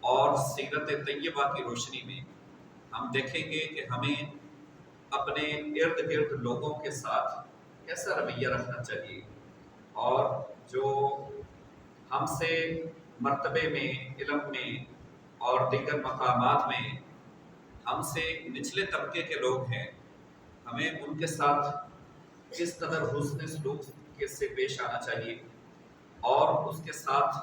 اور سیرت طیبہ کی روشنی میں ہم دیکھیں گے کہ ہمیں اپنے ارد گرد لوگوں کے ساتھ کیسا رویہ رکھنا چاہیے، اور جو ہم سے مرتبے میں، علم میں اور دیگر مقامات میں ہم سے نچلے طبقے کے لوگ ہیں، ہمیں ان کے ساتھ کس قدر حسن سلوک سے پیش آنا چاہیے، اور اس کے ساتھ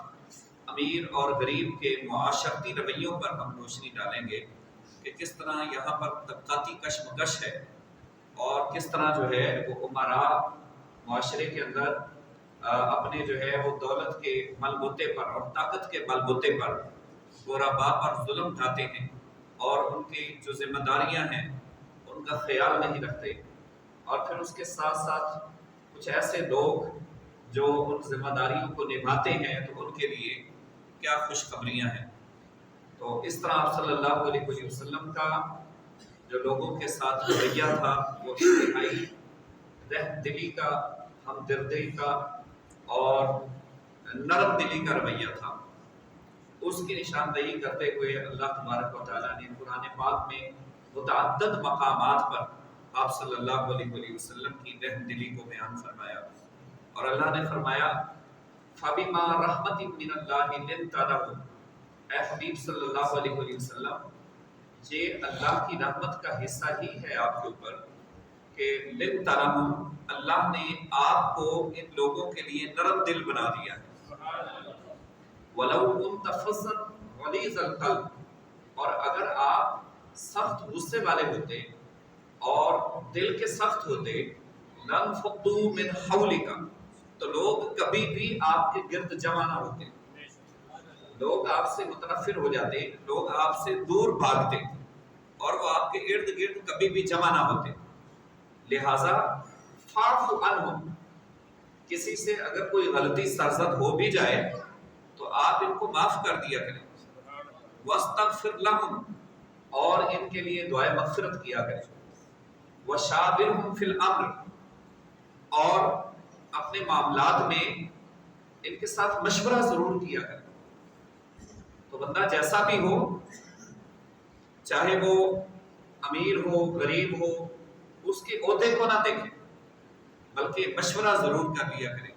امیر اور غریب کے معاشرتی رویوں پر ہم روشنی ڈالیں گے کہ کس طرح یہاں پر طبقاتی کشمکش ہے، اور کس طرح جو ہے وہ امراء معاشرے کے اندر اپنے جو ہے وہ دولت کے بل بوتے پر اور طاقت کے بل بوتے پر غرباء پر ظلم ڈھاتے ہیں، اور ان کی جو ذمہ داریاں ہیں ان کا خیال نہیں رکھتے، اور پھر اس کے ساتھ ساتھ کچھ ایسے لوگ جو ان ذمہ داریوں کو نبھاتے ہیں تو ان کے لیے کیا خوشخبریاں ہیں۔ تو اس طرح آپ صلی اللہ علیہ وسلم کا جو لوگوں کے ساتھ رویہ تھا وہ انتہائی رحم دلی کا، ہمدردی کا اور نرم دلی کا رویہ تھا۔ اس کی نشاندہی کرتے ہوئے اللہ تبارک و تعالیٰ نے قرآن پاک میں متعدد مقامات پر آپ صلی اللہ علیہ وسلم کی رحم دلی کو بیان فرمایا، اور اللہ نے فرمایا فَبِمَا رَحْمَةٍ مِّنَ اللَّهِ لِنْتَ لَهُمْ، اے حبیب صلی اللہ علیہ وسلم یہ اللہ کی رحمت کا حصہ ہی ہے آپ کے اوپر کہ لِنْتَ لَهُمْ، اللہ نے آپ کو ان لوگوں کے لیے نرم دل بنا دیا ہے۔ وَلَوْ كُنْتَ فَظًّا غَلِيظَ الْقَلْبِ، اور اگر آپ سخت غصے والے ہوتے اور دل کے سخت ہوتے، لَنْفَضُّوا مِنْ حَوْلِكَ، تو لوگ کبھی بھی آپ کے گرد جمع نہ ہوتے، لوگ آپ سے متنفر ہو جاتے، لوگ آپ سے دور بھاگتے، اور وہ آپ کے ارد گرد کبھی بھی جمع نہ ہوتے۔ لہٰذا فَاعْفُ عَنْهُمْ، کسی سے اگر کوئی غلطی سرزد ہو بھی جائے تو آپ ان کو معاف کر دیا کریں، وَاسْتَغْفِرْ لَهُمْ، اور ان کے لیے دعائے مغفرت کیا کریں، وَشَاوِرْهُمْ فِي الْأَمْرِ، اور اپنے معاملات میں ان کے ساتھ مشورہ ضرور کیا کریں۔ تو بندہ جیسا بھی ہو، چاہے وہ امیر ہو غریب ہو، اس کے عہدے کو نہ دیکھیں بلکہ مشورہ ضرور کر لیا کریں۔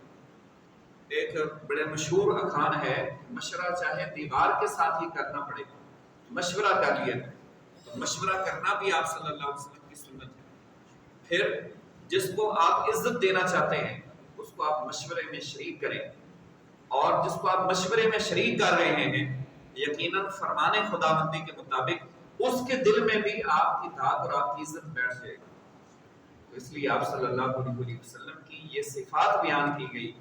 ایک بڑے مشہور اخوان ہے، مشورہ چاہے دیوار کے ساتھ ہی کرنا پڑے مشورہ کر لیا کریں۔ تو مشورہ کرنا بھی آپ صلی اللہ علیہ وسلم کی سنت ہے۔ پھر جس کو آپ عزت دینا چاہتے ہیں اس کو آپ مشورے میں شریک کریں، اور جس کو آپ مشورے میں شریک کر رہے ہیں یقیناً فرمان خداوندی کے مطابق اس کے دل میں بھی آپ کی داد اور آپ کی عزت بیٹھ جائے گی۔ تو اس لیے آپ صلی اللہ علیہ وسلم کی یہ صفات بیان کی گئی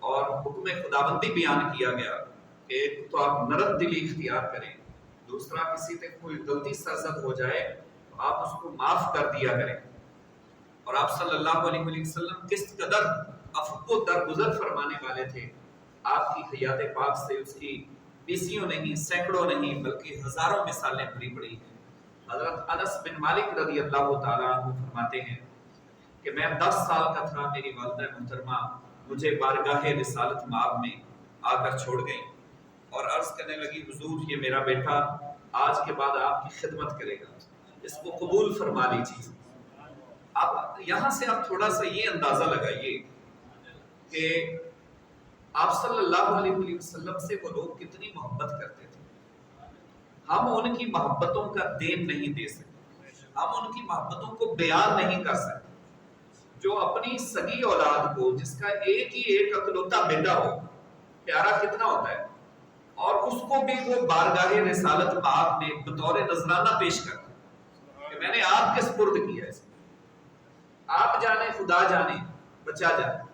اور حکم خداوندی بیان کیا گیا کہ ایک تو آپ نرم دلی اختیار کریں، دوسرا کسی سے کوئی غلطی سرزد ہو جائے تو آپ اس کو معاف کر دیا کریں۔ اور آپ صلی اللہ علیہ وسلم کس قدر عفو کو درگزر فرمانے والے تھے، آپ کی حیات پاک سے اس کی بیسیوں نہیں، سینکڑوں نہیں بلکہ ہزاروں مثالیں بھری پڑی ہیں۔ حضرت انس بن مالک رضی اللہ تعالیٰ عنہ فرماتے ہیں کہ میں 10 سال کا تھا، میری والدہ محترمہ مجھے بارگاہ رسالت مآب میں آ کر چھوڑ گئی اور عرض کرنے لگی حضور یہ میرا بیٹا آج کے بعد آپ کی خدمت کرے گا، اس کو قبول فرما لیجیے۔ آپ یہاں سے آپ تھوڑا سا یہ اندازہ لگائیے کہ آپ صلی اللہ علیہ وسلم سے وہ لوگ کتنی محبت کرتے تھے۔ ہم ان کی محبتوں کا دین نہیں دے سکتے، ہم ان کی محبتوں کو بیان نہیں کر سکتے۔ جو اپنی سگی اولاد کو، جس کا ایک ہی ایک اکلوتا بیٹا ہو، پیارا کتنا ہوتا ہے، اور اس کو بھی وہ بارگاہ رسالت مآب میں بطور نذرانہ پیش کرتا کہ میں نے آپ کے سپرد کیا ہے، آپ جانے خدا جانے بچا جانے،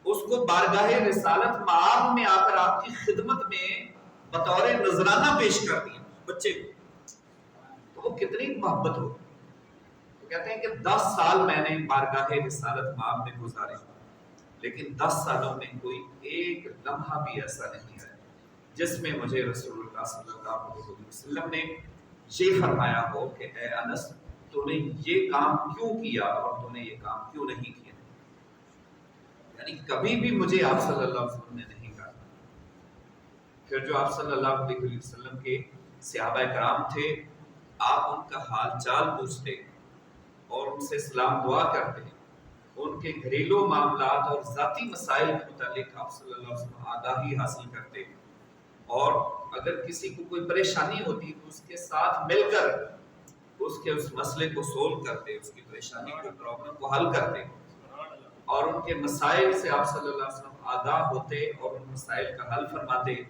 اس کو بارگاہ رسالت مآب میں آ کر آپ کی خدمت میں بطور نذرانہ پیش کر دیا بچے کو، تو وہ کتنی محبت ہو۔ تو کہتے ہیں کہ 10 سال میں نے بارگاہ رسالت مآب میں گزارے، لیکن 10 سالوں میں کوئی ایک لمحہ بھی ایسا نہیں ہے جس میں مجھے رسول اللہ صلی اللہ علیہ وسلم نے یہ فرمایا ہو کہ اے انس تو نے یہ کام کیوں کیا اور تو نے یہ کام کیوں نہیں کیا، یعنی کبھی بھی مجھے آپ صلی اللہ علیہ وسلم نے نہیں کہا۔ پھر جو آپ صلی اللہ علیہ وسلم کے صحابہ کرام تھے، آپ ان کا حال چال پوچھتے اور ان سے سلام دعا کرتے، ان کے گھریلو معاملات اور ذاتی مسائل کے متعلق آپ صلی اللہ علیہ وسلم آگاہی حاصل کرتے، اور اگر کسی کو کوئی پریشانی ہوتی تو اس کے ساتھ مل کر اس مسئلے کو سولو کرتے، اس کی پریشانی کو، پرابلم کو حل کرتے، اور ان کے مسائل سے آپ صلی اللہ علیہ وسلم آگاہ ہوتے اور ان مسائل کا حل فرماتے۔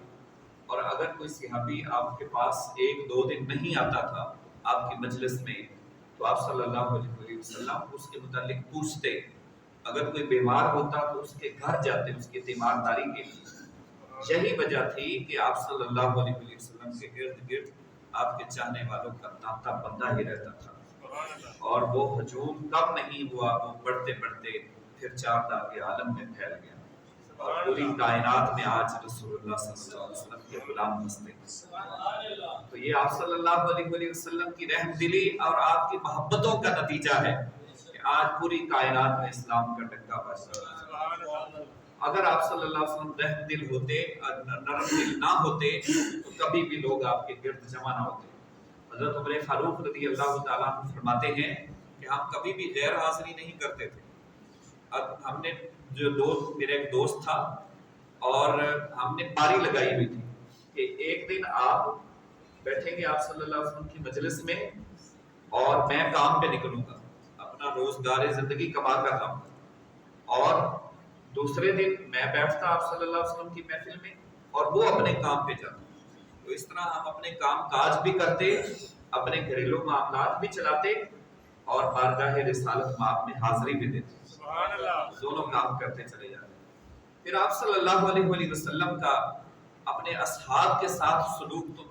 اور اگر کوئی صحابی آپ کے پاس 1-2 دن نہیں آتا تھا آپ کی مجلس میں، تو آپ صلی اللہ علیہ وسلم اس کے متعلق پوچھتے، اگر کوئی بیمار ہوتا تو اس کے گھر جاتے اس کی تیمارداری کے لیے۔ یہی وجہ تھی کہ آپ صلی اللہ علیہ وسلم کے ارد گرد آپ کے چاہنے والوں کا تانتا بندہ ہی رہتا تھا، اور وہ ہجوم کم نہیں ہوا، وہ بڑھتے بڑھتے پھر 4 داغ عالم میں پھیل گیا، اور پوری کائنات میں آج رسول اللہ صلی اللہ علیہ وسلم کے غلام بستے ہیں۔ تو یہ آپ صلی اللہ علیہ وسلم کی رحم دلی اور آپ کی محبتوں کا نتیجہ ہے کہ آج پوری کائنات میں اسلام کا ڈنکا بج رہا ہے۔ اگر آپ صلی اللہ علیہ وسلم رحم دل ہوتے، نرم دل نہ ہوتے، تو کبھی بھی لوگ آپ کے گرد جمع نہ ہوتے۔ حضرت عمر فاروق رضی اللہ تعالیٰ عنہ فرماتے ہیں کہ ہم کبھی بھی غیر حاضری نہیں کرتے تھے۔ اب ہم نے میرا ایک دوست تھا، اور ہم نے پاری لگائی ہوئی تھی کہ ایک دن آپ بیٹھیں گے آپ صلی اللہ علیہ وسلم کی مجلس میں، اور میں کام پہ نکلوں گا، اپنا روزگار زندگی کما کر لاؤں گا، اور دوسرے دن میں بیٹھتا آپ صلی اللہ علیہ وسلم کی محفل میں اور وہ اپنے کام پہ جاتا۔ تو اس طرح ہم اپنے کام کاج بھی کرتے، اپنے گھریلو معاملات بھی چلاتے، اور بارگاہ رسالت مآب میں حاضری بھی دیتے، دونوں کام کرتے چلے جاتے۔ پھر آپ صلی اللہ علیہ وسلم کا اپنے اصحاب کے ساتھ سلوک تو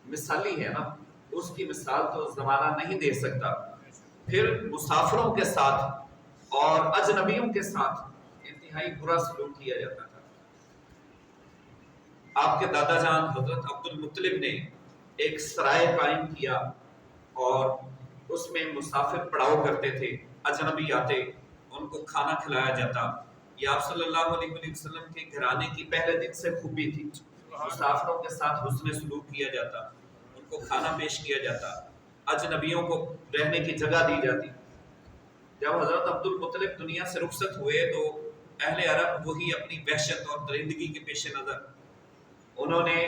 مثالی ہے نا، اس کی مثال تو زمانہ نہیں دے سکتا۔ پھر مسافروں کے ساتھ اور اجنبیوں کے ساتھ انتہائی برا سلوک کیا جاتا تھا۔ آپ کے دادا جان حضرت عبد المطلب نے ایک سرائے قائم کیا، اور اس میں مسافر پڑاؤ کرتے تھے، اجنبی آتے ان کو کھانا کھلایا جاتا۔ یہ آپ صلی اللہ علیہ وسلم کے گھرانے کی پہلے دن سے خوبی تھی، مسافروں کے ساتھ حسن سلوک کیا جاتا، ان کو کھانا پیش کیا جاتا، اجنبیوں کو رہنے کی جگہ دی جاتی۔ جب حضرت عبد المطلب دنیا سے رخصت ہوئے تو اہل عرب وہی اپنی وحشت اور درندگی کے پیش نظر انہوں نے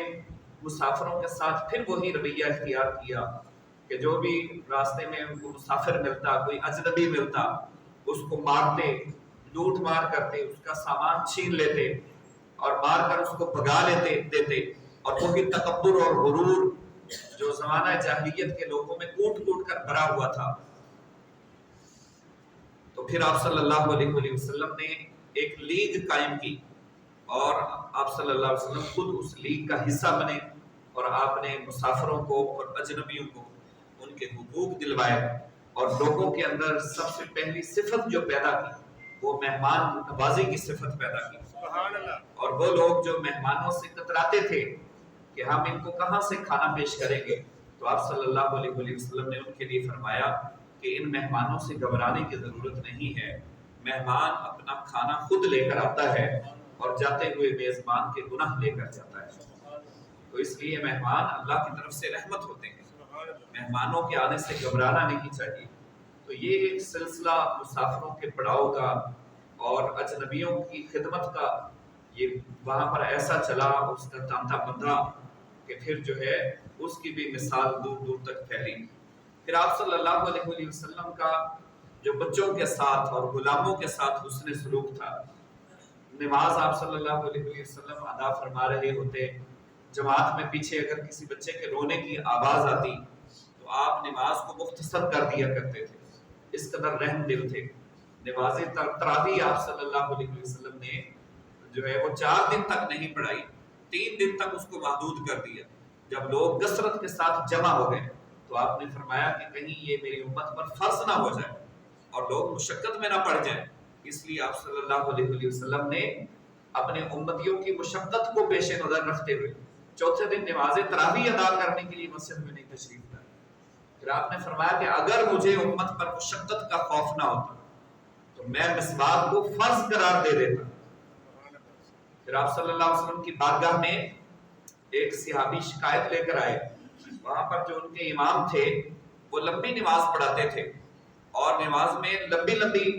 مسافروں کے ساتھ پھر وہی رویہ اختیار کیا کہ جو بھی راستے میں ان کو مسافر ملتا، کوئی اجنبی ملتا، اس کو مارتے، لوٹ مار کرتے، اس کا سامان چھین لیتے اور مار کر اس کو بھگا دیتے، اور وہی تکبر اور غرور جو زمانہ جاہلیت کے لوگوں میں کوٹ کوٹ کر بھرا ہوا تھا۔ تو پھر آپ صلی اللہ علیہ وسلم نے ایک لیگ قائم کی، اور آپ صلی اللہ علیہ وسلم خود اس لیگ کا حصہ بنے، اور آپ نے مسافروں کو اور اجنبیوں کو ان کے حقوق دلوائے، اور لوگوں کے اندر سب سے پہلی صفت جو پیدا کی وہ مہمان نوازی کی صفت پیدا کی۔ اور وہ لوگ جو مہمانوں سے کتراتے تھے کہ ہم ان کو کہاں سے کھانا پیش کریں گے، تو آپ صلی اللہ علیہ وسلم نے ان کے لیے فرمایا کہ ان مہمانوں سے گھبرانے کی ضرورت نہیں ہے، مہمان اپنا کھانا خود لے کر آتا ہے اور جاتے ہوئے میزبان کے گناہ لے کر جاتا ہے۔ تو اس لیے مہمان اللہ کی طرف سے رحمت ہوتے ہیں، مہمانوں کے آنے سے گھبرانا نہیں چاہیے۔ تو یہ ایک سلسلہ مسافروں کے پڑاؤ کا اور اجنبیوں کی خدمت کا یہ وہاں پر ایسا چلا، اس کا تانتا بندھا کہ پھر جو ہے اس کی بھی مثال دور دور تک پھیلی۔ پھر آپ صلی اللہ علیہ وسلم کا جو بچوں کے ساتھ اور غلاموں کے ساتھ حسن سلوک تھا۔ نماز آپ صلی اللہ علیہ وسلم ادا فرما رہے ہوتے، جماعت میں پیچھے اگر کسی بچے کے رونے کی آواز آتی تو آپ نماز کو مختصر کر دیا کرتے تھے، اس قدر رحم دل تھے۔ نماز تراویح آپ صلی اللہ علیہ وسلم نے جو ہے وہ 4 دن تک نہیں پڑھائی، 3 دن تک اس کو محدود کر دیا۔ جب لوگ کثرت کے ساتھ جمع ہو گئے تو آپ نے فرمایا کہ کہیں یہ میری امت پر فرض نہ ہو جائے اور لوگ مشقت میں نہ پڑ جائیں، اس لیے آپ صلی اللہ علیہ وسلم نے اپنے امتیوں کی مشقت کو پیش نظر رکھتے ہوئے 4تھے دن نماز تراویح ادا کرنے کے لیے مسجد میں نہیں تشریف لائے۔ پھر آپ نے فرمایا کہ اگر مجھے امت پر مشقت کا خوف نہ ہوتا تو میں مسواک کو فرض قرار دے دیتا۔ پھر آپ صلی اللہ علیہ وسلم کی بارگاہ میں ایک صحابی شکایت لے کر آئے، وہاں پر جو ان کے امام تھے وہ لمبی نماز پڑھاتے تھے اور نماز میں لمبی لمبی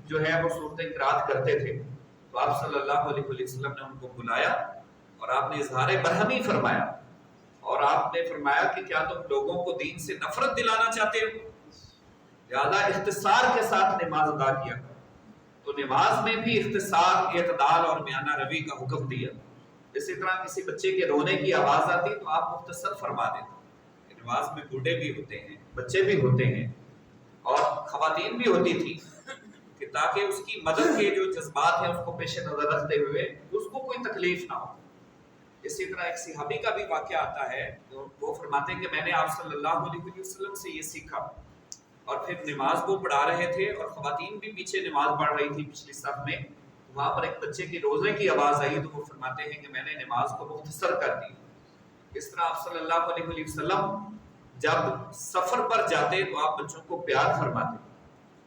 جو ہے وہ صورتیں قرات کرتے تھے. تو آپ صلی اللہ علیہ وسلم نے ان کو بلایا اور آپ نے اظہار برہمی فرمایا اور آپ نے فرمایا کہ کیا تم لوگوں کو دین سے نفرت دلانا چاہتے ہو؟ زیادہ اختصار کے ساتھ نماز ادا کیا. تو نماز میں بھی اختصار، اعتدال اور میانہ روی کا حکم دیا. اسی طرح کسی بچے کے رونے کی آواز آتی تو آپ مختصر فرما دیتے. نماز میں بوڑھے بھی ہوتے ہیں، بچے بھی ہوتے ہیں اور خواتین بھی ہوتی تھی کہ تاکہ اس کی مدد کے جو جذبات ہیں اس کو پیش نظر رکھتے ہوئے اس کو کوئی تکلیف نہ ہو. اسی طرح ایک صحابی کا بھی واقعہ آتا ہے، وہ فرماتے ہیں کہ میں نے آپ صلی اللہ علیہ وسلم سے یہ سیکھا اور پھر نماز وہ پڑھا رہے تھے اور خواتین بھی پیچھے نماز پڑھ رہی تھی پچھلی صف میں. وہاں پر ایک بچے کی روزے کی آواز آئی تو وہ فرماتے ہیں کہ میں نے نماز کو مختصر کر دی. اس طرح آپ صلی اللہ علیہ وسلم جب سفر پر جاتے تو آپ بچوں کو پیار فرماتے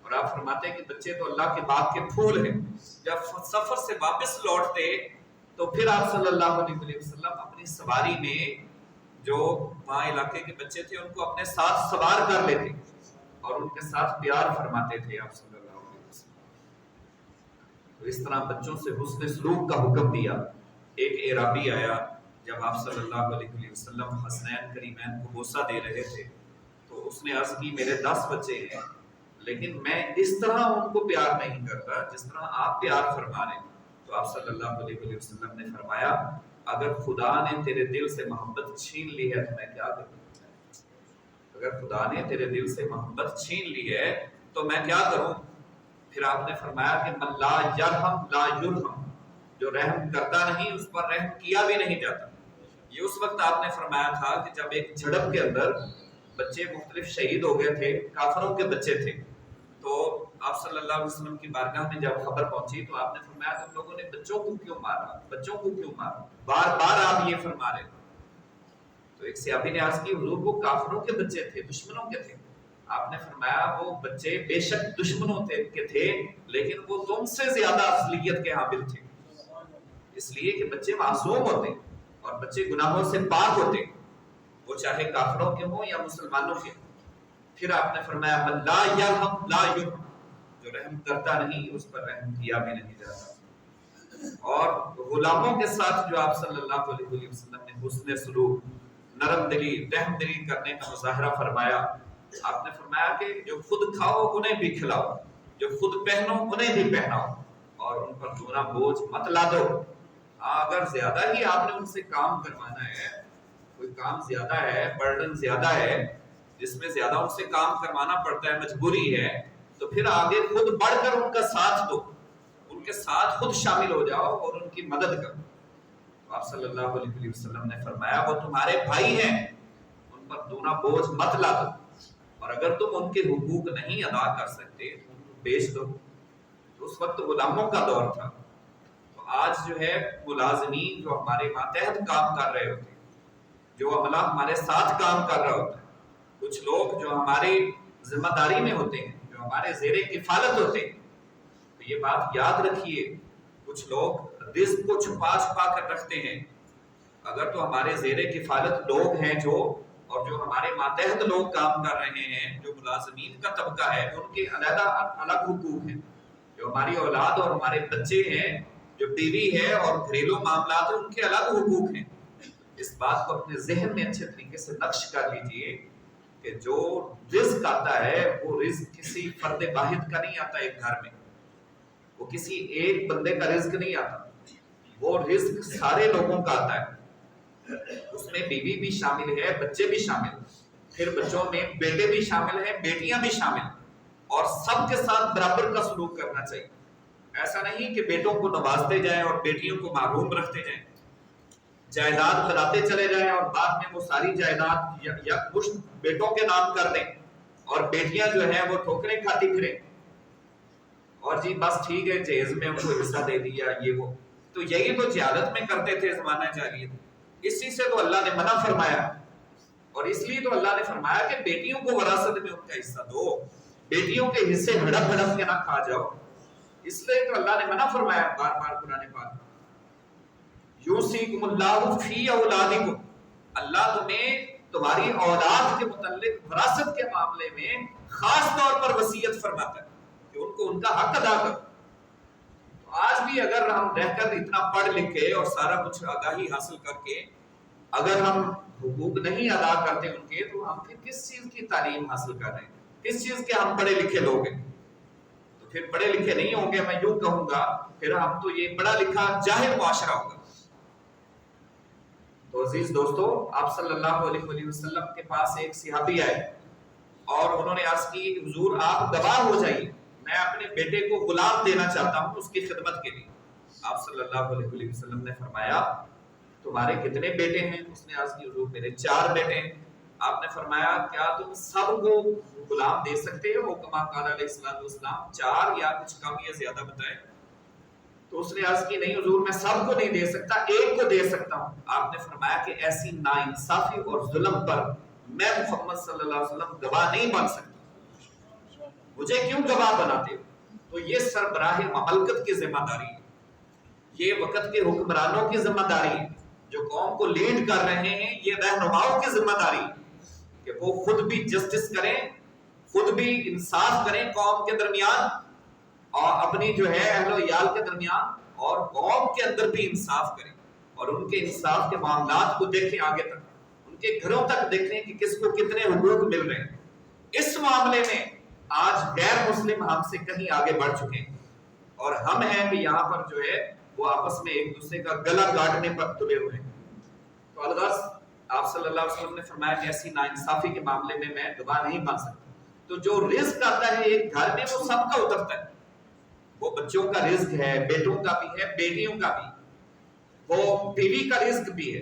اور آپ فرماتے ہیں کہ بچے تو اللہ کے باغ کے پھول ہیں. جب سفر سے واپس لوٹتے تو پھر آپ صلی اللہ علیہ وسلم اپنی سواری میں جو وہاں علاقے کے بچے تھے ان کو اپنے ساتھ سوار کر لیتے اور ان کے ساتھ پیار فرماتے تھے آپ صلی اللہ علیہ وسلم. تو اس طرح بچوں سے حسن سلوک کا حکم دیا. ایک اعرابی آیا جب آپ صلی اللہ علیہ وسلم حسنین کریمین کو بوسہ دے رہے تھے تو اس نے عرض کی میرے 10 بچے ہیں لیکن میں اس طرح ان کو پیار نہیں کرتا جس طرح آپ پیار فرما رہے ہیں. تو آپ صلی اللہ علیہ وسلم نے فرمایا اگر خدا نے تیرے دل سے محبت چھین لی ہے تو میں کیا کروں؟ اگر خدا نے تیرے دل سے محبت چھین لی ہے تو میں کیا کروں؟ پھر آپ نے فرمایا کہ من لا یرحم لا یرحم، جو رحم کرتا نہیں اس پر رحم کیا بھی نہیں جاتا. یہ اس وقت آپ نے فرمایا تھا کہ جب ایک جھڑپ کے اندر بچے مختلف شہید ہو گئے تھے، کافروں کے بچے تھے. تو آپ صلی اللہ علیہ وسلم کی بارگاہ میں جب خبر پہنچی تو آپ نے فرمایا تم لوگوں نے بچوں کو کیوں مارا، بچوں کو کیوں مارا، بار بار آپ یہ فرما رہے. تو ایک صحابی نے عرض کی حضور وہ کافروں کے بچے تھے، دشمنوں کے تھے. آپ نے فرمایا وہ بچے بے شک دشمنوں کے تھے لیکن وہ تم سے زیادہ اصلیت کے حامل تھے، اس لیے کہ بچے معصوم ہوتے اور بچے گناہوں سے پاک ہوتے، وہ چاہے کافروں کے ہوں یا مسلمانوں کے. پھر آپ نے فرمایا من لا یرحم لا یرحم، جو رحم کرتا نہیں اس پر رحم کیا بھی نہیں جاتا. اور غلاموں کے ساتھ جو آپ صلی اللہ علیہ وسلم نے حسن سلوک، نرم دلی، رحم دلی کرنے کا مظاہرہ فرمایا. آپ نے فرمایا کہ جو خود کھاؤ انہیں بھی کھلاؤ، جو خود پہنو انہیں بھی پہناؤ اور ان پر دونا بوجھ مت لا دو. اگر زیادہ ہی آپ نے ان سے کام کروانا ہے، کوئی کام زیادہ ہے، برڈن زیادہ ہے جس میں زیادہ ان سے کام کروانا پڑتا ہے، مجبوری ہے، تو پھر آگے خود بڑھ کر ان کا ساتھ دو، ان کے ساتھ خود شامل ہو جاؤ اور ان کی مدد کرو. آپ صلی اللہ علیہ وسلم نے فرمایا وہ تمہارے بھائی ہیں، ان پر دونا بوجھ مت لا دو اور اگر تم ان کے حقوق نہیں ادا کر سکتے تو ان کو بیچ دو. تو اس وقت غلاموں کا دور تھا. تو آج جو ہے ملازمین جو ہمارے ماتحت کام کر رہے ہوتے ہیں، جو عملہ ہمارے ساتھ کام کر رہا ہوتا ہے، کچھ لوگ جو ہماری ذمہ داری میں ہوتے ہیں، جو ہمارے زیر کفالت ہوتے ہیں، تو یہ بات یاد رکھیے کچھ لوگ رزق کو چھپا چھپا کر رکھتے ہیں. اگر تو ہمارے زیر کفالت لوگ ہیں جو اور جو ہمارے ماتحت لوگ کام کر رہے ہیں، جو ملازمین کا طبقہ ہے، ان کے علیحدہ الگ حقوق ہیں. جو ہماری اولاد اور ہمارے بچے ہیں، جو بیوی ہے اور گھریلو معاملات ہیں، ان کے الگ حقوق ہیں. اس بات کو اپنے ذہن میں اچھے طریقے سے نقش کر لیجئے کہ جو رزق آتا ہے وہ رزق کسی فرد واحد کا نہیں آتا. ایک گھر میں وہ کسی ایک بندے کا رزق نہیں آتا، وہ رزق سارے لوگوں کا آتا ہے. اس میں بیوی بھی شامل ہے، بچے بھی شامل ہیں، پھر بچوں میں بیٹے بھی شامل ہیں، بیٹیاں بھی شامل ہیں، اور سب کے ساتھ برابر کا سلوک کرنا چاہیے. ایسا نہیں کہ بیٹوں کو نوازتے جائیں اور بیٹیوں کو محروم رکھتے جائیں، جائیداد بناتے چلے جائیں اور بعد میں وہ ساری جائیداد یا مشت بیٹوں کے نام کر دیں اور بیٹیاں جو ہیں وہ ٹھوکریں کھاتی پھریں اور جی بس ٹھیک ہے جہیز میں ان کو حصہ دے دیا یہ وہ. تو یہی تو جہالت میں کرتے تھے زمانہ جاہلیت. اسی سے تو اللہ نے منع فرمایا اور اس لیے تو اللہ نے فرمایا کہ بیٹیوں کو وراثت میں ان کا حصہ دو، بیٹیوں کے حصے ہڑپ ہڑپ کے نہ کھا جاؤ. اس لیے تو اللہ نے منع فرمایا بار بار قرآن پاک. یوصیکم اللہ فی اولادکم، اللہ تمہیں تمہاری اولاد کے متعلق وراثت کے معاملے میں خاص طور پر وصیت فرماتا ہے کہ ان کو ان کا حق ادا کرو۔ تو آج بھی اگر ہم رہ کر اتنا پڑھ لکھ کے اور سارا کچھ آگاہی حاصل کر کے اگر ہم حقوق نہیں ادا کرتے ان کے، تو ہم پھر کس چیز کی تعلیم حاصل کر رہے ہیں، کس چیز کے ہم پڑھے لکھے لوگ ہیں؟ تو پھر پڑھے لکھے نہیں ہوں گے، میں یوں کہوں گا پھر ہم تو یہ پڑھا لکھا جاہل معاشرہ ہوگا۔ تو عزیز دوستو، آپ صلی اللہ علیہ وسلم کے پاس ایک صحابی آئے اور انہوں نے عرض کی حضور آپ گواہ ہو جائیے، میں اپنے بیٹے کو غلام دینا چاہتا ہوں اس کی خدمت کے لیے۔ آپ صلی اللہ علیہ وسلم نے فرمایا تمہارے کتنے بیٹے ہیں؟ اس نے عرض کی حضور میرے 4 بیٹے ہیں۔ آپ نے فرمایا کیا تم سب کو غلام دے سکتے ہو؟ کما قال علیہ السلام 4 یا کچھ کم یا زیادہ بتائیں؟ تو اس نے عرض کی نہیں حضور میں سب کو نہیں دے سکتا، ایک کو دے سکتا ہوں۔ آپ نے فرمایا کہ ایسی ناانصافی اور ظلم پر میں محمد صلی اللہ علیہ وسلم گواہ نہیں بن سکتا، مجھے کیوں گواہ بناتے ہو؟ تو یہ سربراہ مملکت کی ذمہ داری ہے، یہ وقت کے حکمرانوں کی ذمہ داری ہے، جو قوم کو لیڈ کر رہے ہیں، یہ رہنماؤں کی ذمہ داری ہے کہ وہ خود بھی جسٹس کریں، خود بھی انصاف کریں قوم کے درمیان اور اپنی جو ہے اہل و عیال کے درمیان، اور قوم کے اندر بھی انصاف کریں اور ان کے انصاف کے معاملات کو دیکھیں، آگے تک ان کے گھروں تک دیکھیں کہ کس کو کتنے حقوق مل رہے ہیں۔ اس معاملے میں آج غیر مسلم ہم سے کہیں آگے بڑھ چکے ہیں، اور ہم ہیں کہ یہاں پر جو ہے وہ آپس میں ایک دوسرے کا گلا کاٹنے پر تلے ہوئے ہیں۔ تو الغرض آپ صلی اللہ علیہ وسلم نے فرمایا کہ ایسی ناانصافی کے معاملے میں میں گواہ نہیں بن سکتا۔ تو جو رزق آتا ہے ایک گھر میں وہ سب کا اترتا ہے، وہ بچوں کا رزق ہے، بیٹوں کا بھی ہے، بیٹیوں کا بھی، وہ بیوی کا رزق بھی ہے۔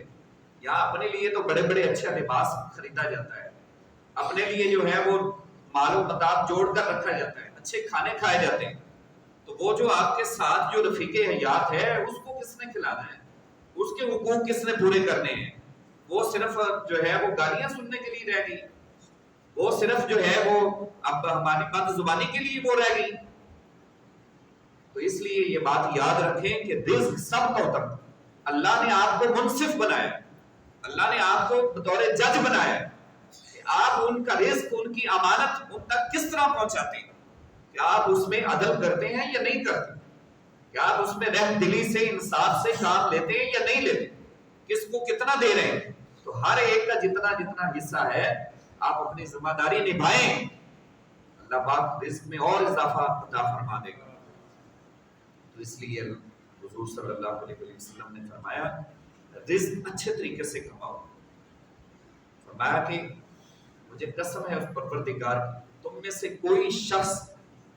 یہاں اپنے لیے تو بڑے بڑے اچھا لباس خریدا جاتا ہے، اپنے لیے جو ہے وہ مال و متاع جوڑ کر رکھا جاتا ہے، اچھے کھانے کھائے جاتے ہیں، تو وہ جو آپ کے ساتھ جو رفیق حیات ہے اس کو کس نے کھلانا ہے، اس کے حقوق کس نے پورے کرنے ہیں؟ وہ صرف جو ہے وہ گالیاں سننے کے لیے رہ گئی، وہ صرف جو ہے وہ اب ہماری بد زبانی کے لیے وہ رہ گئی۔ تو اس لیے یہ بات یاد رکھیں کہ رزق سب کا ہوتا ہے، اللہ نے آپ کو منصف بنایا، اللہ نے آپ کو بطور جج بنایا کہ آپ ان کا رزق، ان کی امانت ان تک کس طرح پہنچاتے ہیں، کہ آپ اس میں عدل کرتے ہیں یا نہیں کرتے، کہ آپ اس میں رحم دلی سے انصاف سے کام لیتے ہیں یا نہیں لیتے، کس کو کتنا دے رہے ہیں۔ تو ہر ایک کا جتنا جتنا حصہ ہے آپ اپنی ذمہ داری نبھائیں، اللہ پاک رزق میں اور اضافہ عطا فرما دے گا۔ تو اس لیے حضور صلی اللہ علیہ وسلم نے فرمایا رزق اچھے طریقے سے کماؤ۔ فرمایا کہ مجھے قسم ہے اس پروردگار کی، تم میں سے کوئی شخص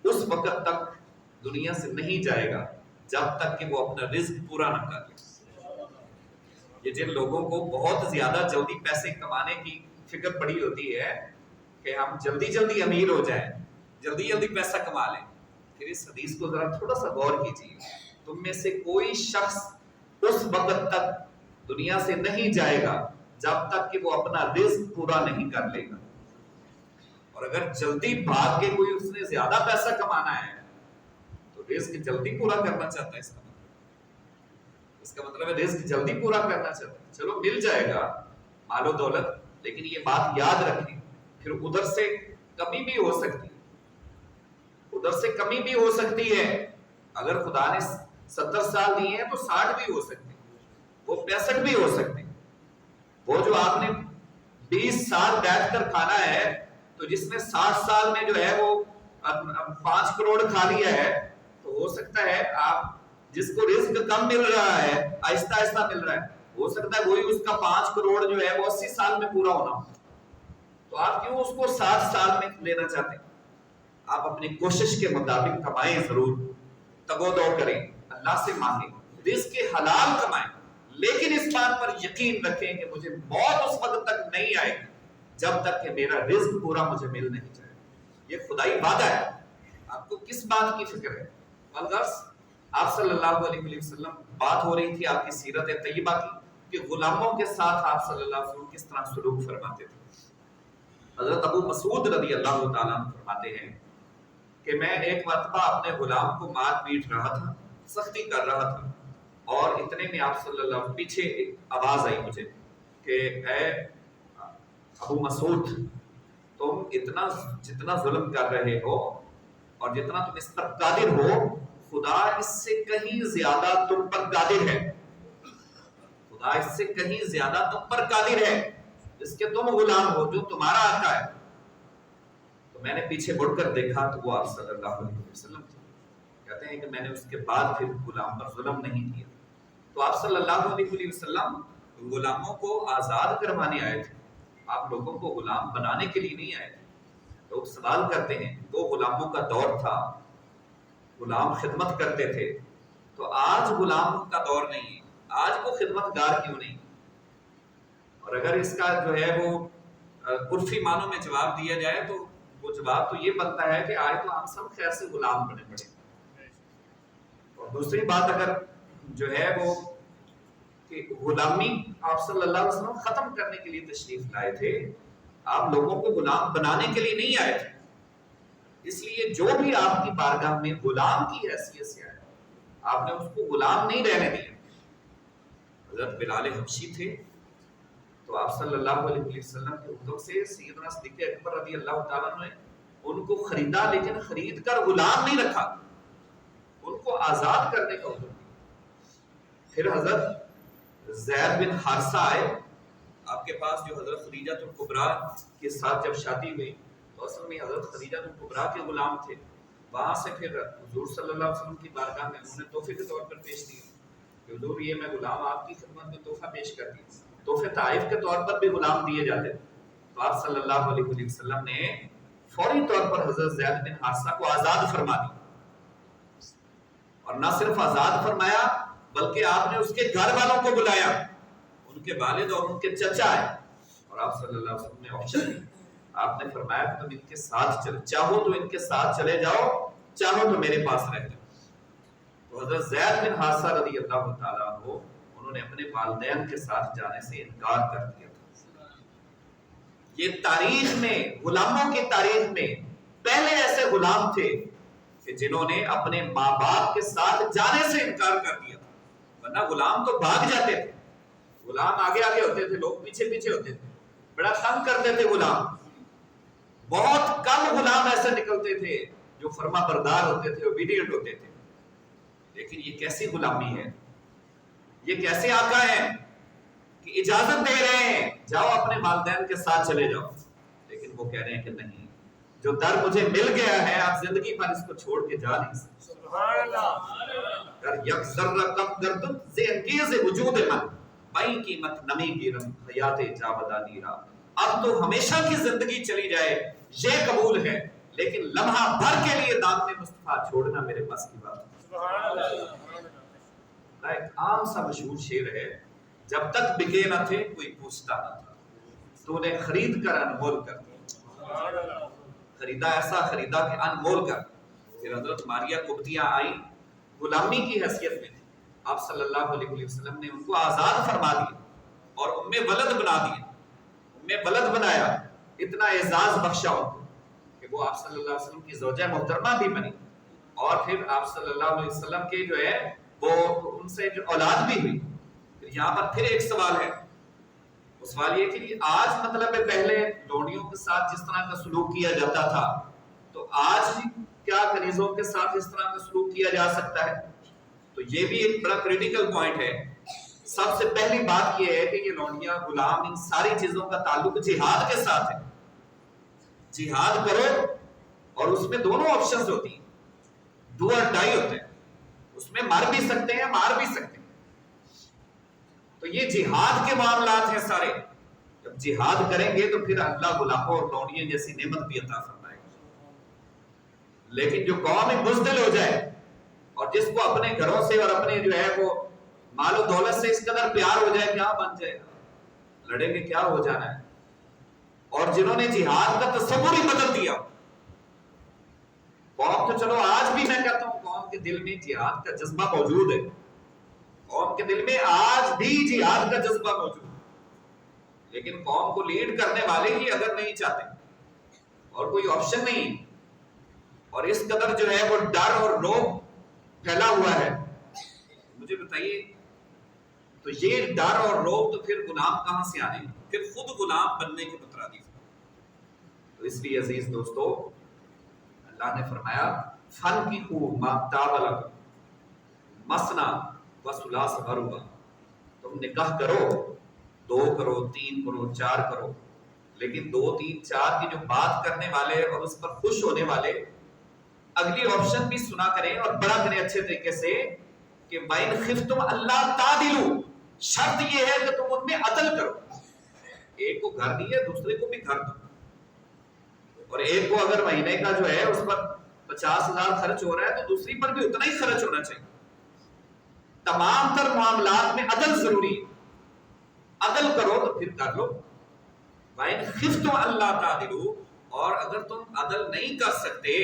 اس وقت تک دنیا سے نہیں جائے گا جب تک کہ وہ اپنا رزق پورا نہ کر لے۔ یہ جن لوگوں کو بہت زیادہ جلدی پیسے کمانے کی فکر پڑی ہوتی ہے کہ ہم جلدی جلدی امیر ہو جائیں، جلدی جلدی پیسہ کما لیں، پھر اس حدیث کو ذرا تھوڑا سا غور کیجیے، تم میں سے کوئی شخص اس وقت تک دنیا سے نہیں جائے گا جب تک کہ وہ اپنا رزق پورا نہیں کر لے گا۔ اور اگر جلدی بھاگ کے کوئی اس نے زیادہ پیسہ کمانا ہے تو رزق جلدی پورا کرنا چاہتا ہے، اس کا مطلب ہے رزق جلدی پورا کرنا چاہتا ہے، چلو مل جائے گا مال و دولت، لیکن یہ بات یاد رکھیں پھر ادھر سے کمی بھی ہو سکتی ہے، ادھر سے کمی بھی ہو سکتی ہے۔ اگر خدا نے 70 سال دیے ہیں تو 60 بھی ہو سکتے ہیں، وہ 65 بھی ہو سکتے ہیں۔ وہ جو آپ نے 20 سال بیٹھ کر کھانا ہے، تو جس نے 60 سال میں جو ہے وہ 5 کروڑ کھا لیا ہے، تو ہو سکتا ہے آپ جس کو رزق کم مل رہا ہے، آہستہ آہستہ مل رہا ہے، ہو سکتا ہے وہی اس کا 5 کروڑ جو ہے وہ 80 سال میں پورا ہونا ہو۔ تو آپ کیوں اس کو 60 سال میں لینا چاہتے ہیں؟ آپ اپنی کوشش کے مطابق کمائیں، ضرور تگو دو کریں، اللہ سے مانگیں، رزق حلال کمائیں، لیکن اس بات پر یقین رکھیں کہ مجھے موت اس وقت تک نہیں آئے گی جب تک کہ میرا رزق پورا مجھے مل نہیں جائے۔ یہ خدائی وعدہ ہے، آپ کو کس بات کی فکر ہے؟ الغرض آپ صلی اللہ علیہ وسلم بات ہو رہی تھی آپ کی سیرت طیبہ کی کہ غلاموں کے ساتھ آپ صلی اللہ علیہ وسلم کس طرح سلوک فرماتے تھے۔ حضرت ابو مسعود رضی اللہ تعالیٰ عنہ فرماتے ہیں کہ میں ایک مرتبہ اپنے غلام کو مار پیٹ رہا تھا، سختی کر رہا تھا، اور اتنے میں آپ صلی اللہ علیہ وسلم پیچھے ایک آواز آئی مجھے کہ اے ابو مسعود، تم اتنا جتنا ظلم کر رہے ہو اور جتنا تم اس پر قادر ہو، خدا اس سے کہیں زیادہ تم پر قادر ہے، خدا اس سے کہیں زیادہ تم پر قادر ہے، جس کے تم غلام ہو، جو تمہارا آقا ہے۔ تو میں نے پیچھے مڑ کر دیکھا تو وہ آپ صلی اللہ علیہ وسلم تھے۔ کہتے ہیں کہ میں نے اس کے بعد پھر غلام پر ظلم نہیں کیا۔ تو آپ صلی اللہ علیہ وسلم غلاموں کو آزاد کروانے آئے تھے، آپ لوگوں کو غلام بنانے کے لیے نہیں آئے تھے۔ لوگ سوال کرتے ہیں، وہ غلاموں کا دور تھا، غلام خدمت کرتے تھے، تو آج غلام کا دور نہیں ہے، آج وہ خدمت گار کیوں نہیں؟ اور اگر اس کا جو ہے وہ عرفی معنوں میں جواب دیا جائے تو وہ جواب تو یہ بنتا ہے کہ آج تو ہم سب خیر سے غلام بنے پڑے۔ اور دوسری بات اگر جو ہے وہ کہ غلامی آپ صلی اللہ علیہ وسلم ختم کرنے کے لیے تشریف لائے تھے، آپ لوگوں کو غلام بنانے کے لیے نہیں آئے تھے۔ اس لیے جو بھی آپ کی بارگاہ میں غلام کی حیثیت سے آئے، آپ نے اس کو غلام نہیں رہنے دیا۔ حضرت بلال حبشی تھے تو آپ صلی اللہ علیہ وسلم کے حکم سے سیدنا صدیق اکبر رضی اللہ تعالیٰ عنہ نے ان کو خریدا، لیکن خرید کر غلام نہیں رکھا، ان کو آزاد کرنے کا حکم دیا۔ پھر حضرت زید بن حارثہ آئے آپ کے پاس، جو حضرت خدیجہ الکبریٰ کے ساتھ جب شادی ہوئی تو اصل میں حضرت خدیجہ الکبریٰ کے غلام تھے۔ وہاں سے پھر حضور صلی اللہ علیہ وسلم کی بارگاہ میں انہوں نے تحفے کے طور پر پیش دیا کہ حضور یہ میں غلام آپ کی خدمت میں تحفہ پیش کر دیا۔ تحفے طائف کے طور پر بھی غلام دیے جاتے تھے، تو آپ صلی اللہ علیہ وسلم نے فوری طور پر حضرت زید بن حارثہ کو آزاد فرما دیا، اور نہ صرف آزاد فرمایا بلکہ آپ نے اس کے گھر والوں کو بلایا، ان کے والد اور ان کے چچا آئے، اور آپ صلی اللہ علیہ وسلم نے آپشن دی، آپ نے فرمایا کہ تم ان کے ساتھ چلے، چاہو تو ان کے ساتھ چلے جاؤ، چاہو تو میرے پاس رہ جاؤ۔ تو حضرت زید بن حارثہ رضی اللہ تعالیٰ عنہ انہوں نے اپنے والدین کے ساتھ جانے سے انکار کر دیا تھا۔ یہ تاریخ میں، غلاموں کی تاریخ میں پہلے ایسے غلام تھے کہ جنہوں نے اپنے ماں باپ کے ساتھ جانے سے انکار کر دیا تھا، ورنہ غلام تو بھاگ جاتے تھے، غلام آگے آگے ہوتے تھے، لوگ پیچھے پیچھے ہوتے تھے، بڑا تنگ کرتے تھے غلام۔ بہت کم غلام ایسے نکلتے تھے جو فرما بردار ہوتے تھے، اوبیڈینٹ ہوتے تھے۔ لیکن یہ کیسی غلامی ہے، یہ کیسے آقا ہیں کہ اجازت دے رہے ہیں جاؤ اپنے والدین کے ساتھ چلے جاؤ، لیکن وہ کہہ رہے ہیں کہ نہیں، جو در مجھے مل گیا ہے آپ زندگی پر اس کو چھوڑ کے جا نہیں سکتے۔ سبحان اللہ۔ گر یک ذرہ کم گردن زی انگیز وجود من، بائی قیمت نمی گیرم حیات جاودہ نیرا۔ اب تو ہمیشہ کی زندگی چلی جائے یہ قبول ہے، لیکن لمحہ بھر کے لیے دامن مصطفیٰ چھوڑنا میرے پاس کی بات ہے۔ سبحان اللہ۔ ایک عام سا مشہور شعر ہے، جب تک بکے نہ تھے کوئی پوچھتا نہ تھا، تو نے خرید کر انمول کر دیا، خریدا ایسا خریدا کہ انمول کر۔ پھر حضرت ماریہ قبطیہ آئی، غلامی کی حیثیت میں تھی، آپ صلی اللہ علیہ وسلم نے ان کو آزاد فرما دیا اور ام ولد بنا دیا، ام ولد بنایا، اتنا اعزاز بخشا ان کو کہ وہ آپ صلی اللہ علیہ وسلم کی زوجہ محترمہ بھی بنی، اور پھر آپ صلی اللہ علیہ وسلم کے جو ہے وہ ان سے جو اولاد بھی ہوئی۔ یہاں پر پھر ایک سوال ہے، وہ سوال یہ کہ آج مطلب پہلے لونڈیوں کے ساتھ جس طرح کا سلوک کیا جاتا تھا، تو آج کیا کنیزوں کے ساتھ اس طرح کا سلوک کیا جا سکتا ہے؟ تو یہ بھی ایک بڑا کریٹیکل پوائنٹ ہے۔ سب سے پہلی بات یہ ہے کہ یہ لونڈیاں، غلام، ان ساری چیزوں کا تعلق جہاد کے ساتھ ہے۔ جہاد کرو، اور اس میں دونوں آپشنز ہوتی ہیں، ڈو اور ڈائی ہوتے ہیں، اس میں مر بھی سکتے ہیں، مار بھی سکتے ہیں۔ تو یہ جہاد کے معاملات ہیں سارے، جب جہاد کریں گے تو پھر اللہ غلاموں اور لونڈیوں جیسی نعمت بھی عطا فرمائے گا۔ لیکن جو قوم میں بزدل ہو جائے اور جس کو اپنے گھروں سے اور اپنے جو ہے وہ مال و دولت سے اس قدر پیار ہو جائے، کیا بن جائے گا، لڑیں گے کیا ہو جانا ہے۔ اور جنہوں نے جہاد کا تصور ہی بدل دیا، قوم تو چلو آج بھی میں کہتا ہوں قوم کے دل میں جہاد کا جذبہ موجود ہے، قوم کے دل میں آج بھی جہاد کا جذبہ موجود ہے، لیکن قوم کو لیڈ کرنے والے ہی اگر نہیں چاہتے اور کوئی آپشن نہیں، اور اس قدر جو ہے وہ ڈر اور رعب پھیلا ہوا ہے، مجھے بتائیے تو یہ ڈر اور روب تو پھر غلام کہاں سے آنے، پھر خود غلام بننے کے مترادف۔ تو اس لیے عزیز دوستو اللہ نے فرمایا فَانْكِحُوا مَا طَابَ لَكُم مَثْنَىٰ وَثُلَاثَ وَرُبَاعَ، تم نکاح کرو، 2 کرو، 3 کرو، 4 کرو، لیکن 2 3 4 کی جو بات کرنے والے اور اس پر خوش ہونے والے اگلی آپشن بھی سنا کریں اور بڑا کریں اچھے طریقے سے کہ وَإِنْ خِفْتُمْ أَلَّا تَعْدِلُوا، شرط یہ ہے کہ تم ان میں عدل کرو، ایک کو گھر دیا دوسرے کو بھی گھر دو، اور ایک کو اگر مہینے کا جو ہے اس پر 50,000 خرچ ہو رہا ہے تو دوسری پر بھی اتنا ہی خرچ ہونا چاہیے۔ تمام تر معاملات میں عدل ضروری ہے، عدل کرو تو پھر کر لو۔ وَإِنْ خِفْتُمْ أَلَّا تَعْدِلُوا، اور اگر تم عدل نہیں کر سکتے،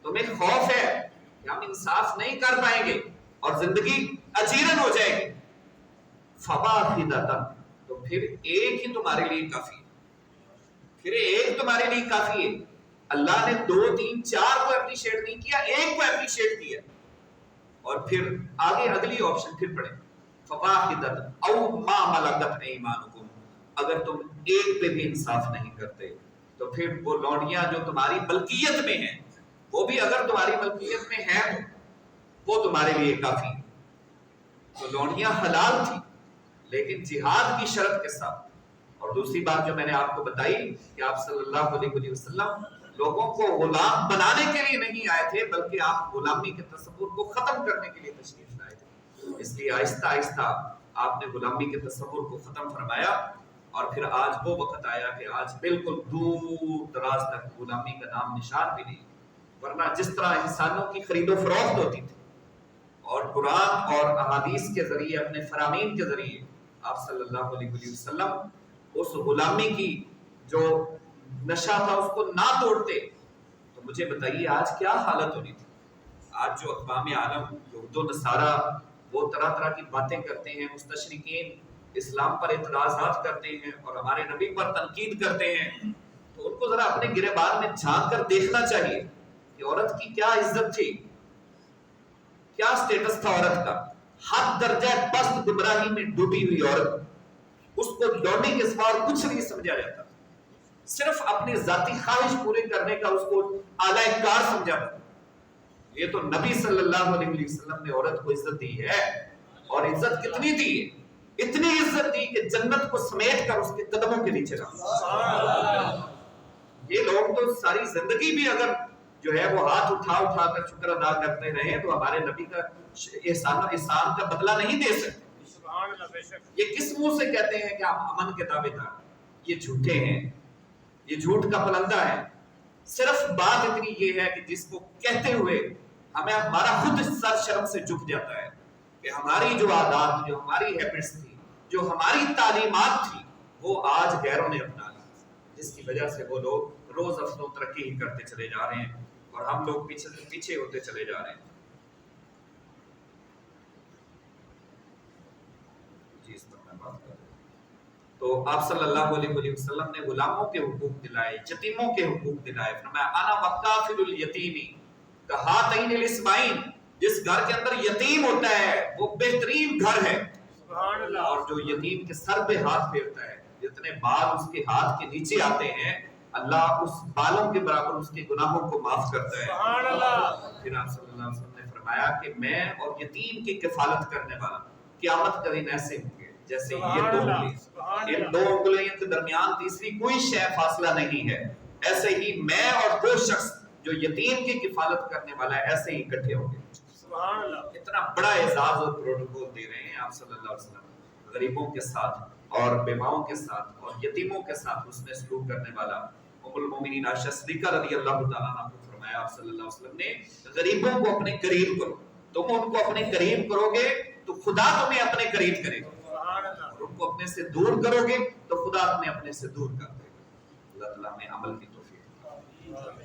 تمہیں خوف ہے کہ ہم انصاف نہیں کر پائیں گے اور زندگی اجیرن ہو جائے گی، فَوَاحِدَةً، تو پھر ایک ہی تمہارے لیے کافی ہے، پھر ایک تمہارے لیے کافی ہے۔ اللہ نے 2 3 4 کو اپریشیٹ نہیں کیا، ایک کو اپریشیٹ کیا، اور پھر آگے اگلی آپشن پھر پڑھیں فَوَاحِدَةً أَوْ مَا مَلَكَتْ أَيْمَانُكُمْ، اگر تم ایک پہ بھی انصاف نہیں کرتے تو پھر وہ لونڈیاں جو تمہاری ملکیت میں ہیں، وہ بھی اگر تمہاری ملکیت میں ہیں تو وہ تمہارے لیے کافی ہے۔ تو لونڈیاں حلال تھی لیکن جہاد کی شرط کے ساتھ۔ اور دوسری بات جو میں نے آپ کو بتائی کہ آپ صلی اللہ علیہ وسلم لوگوں کو غلام بنانے کے لیے نہیں آئے تھے بلکہ آپ غلامی کے تصور کو ختم کرنے کے لیے تشریف لائے تھے، اس لیے آہستہ آہستہ آپ نے غلامی کے تصور کو ختم فرمایا، اور پھر آج وہ وقت آیا کہ آج بالکل دور دراز تک غلامی کا نام نشان بھی نہیں، ورنہ جس طرح انسانوں کی خرید و فروخت ہوتی تھی اور قرآن اور احادیث کے ذریعے اپنے فرامین کے ذریعے آپ صلی اللہ علیہ وسلم اس غلامی کی جو نشہ تھا اس کو نہ توڑتے، تو مجھے بتائیے آج کیا حالت ہونی تھی۔ آج جو اقوام عالم یہود و نصارہ وہ طرح طرح کی باتیں کرتے ہیں، مستشرقین اسلام پر اعتراضات کرتے ہیں اور ہمارے نبی پر تنقید کرتے ہیں، تو ان کو ذرا اپنے گریبان میں جھانک کر دیکھنا چاہیے کہ عورت کی کیا عزت تھی، کیا سٹیٹس تھا عورت کا۔ حد درجہ پست گمراہی میں ڈوبی ہوئی عورت، اس کو لونڈی کے سوا اور کچھ نہیں سمجھا جاتا، صرف اپنی ذاتی خواہش پورے کرنے کا اس کو اعلی کار سمجھا جاتا۔ یہ تو نبی صلی اللہ علیہ وسلم نے عورت کو عزت دی ہے، اور عزت کتنی دی ہے، اتنی عزت دی کہ جنت کو سمیٹ کر اس کے قدموں کے نیچے رکھا۔ یہ لوگ تو ساری زندگی بھی اگر جو ہے وہ ہاتھ اٹھا اٹھا کر شکر ادا کرتے رہے تو ہمارے نبی کا احسان کا بدلہ نہیں دے سکتے۔ یہ کس منہ سے کہتے ہیں کہ آپ امن کے دعوے دار، یہ جھوٹے ہیں، یہ جھوٹ کا پلندہ ہے۔ صرف بات اتنی یہ ہے کہ جس کو کہتے ہوئے ہمیں ہمارا خود سر شرم سے جھک جاتا ہے کہ ہماری جو عادات، جو ہماری ہیبٹس تھی، جو ہماری تعلیمات تھی، وہ آج غیروں نے اپنا لی، جس کی وجہ سے وہ لوگ روز افزوں ترقی ہی کرتے چلے جا رہے ہیں اور ہم لوگ پیچھے ہوتے چلے جا رہے ہیں۔ جی اس پر میں بات کر رہا ہوں۔ تو آپ صلی اللہ علیہ وسلم نے غلاموں کے حقوق دلائے، یتیموں کے حقوق دلائے، فرمایا انا وکافل الیتیمی کہاتین الاسمعین، جس گھر کے اندر یتیم ہوتا ہے وہ بہترین گھر ہے، اور جو یتیم کے سر پہ ہاتھ پھیرتا ہے، جتنے بال اس کے ہاتھ کے نیچے آتے ہیں اللہ اس بالوں کے برابر اس کے گناہوں کو معاف کرتا ہے۔ سبحان اللہ۔ پھر آپ صلی اللہ علیہ وسلم نے فرمایا کہ میں اور یتیم کی کفالت کرنے والا قیامت کا دن ایسے ہوں گے جیسے یہ 2 انگلی، ان 2 انگلیوں کے درمیان تیسری کوئی شے فاصلہ نہیں ہے، ایسے ہی میں اور 2 شخص جو یتیم کی کفالت کرنے والا ہے ایسے ہی اکٹھے ہوں گے۔ سبحان اللہ۔ اتنا بڑا اعزاز اور پروٹوکول دے رہے ہیں آپ صلی اللہ علیہ وسلم، غریبوں کے ساتھ اور بیواؤں کے ساتھ اور یتیموں کے ساتھ اس میں سلوک کرنے والا۔ ام المومنین عائشہ صدیقہ رضی اللہ تعالیٰ عنہ کو فرمایا آپ صلی اللہ علیہ وسلم نے غریبوں کو اپنے قریب کرو، تم ان کو اپنے قریب کرو گے تو خدا تمہیں اپنے قریب کرے گا، اور ان کو اپنے سے دور کرو گے تو خدا تمہیں اپنے سے دور کر دے گا۔ اللہ تعالیٰ میں عمل کی توفیق۔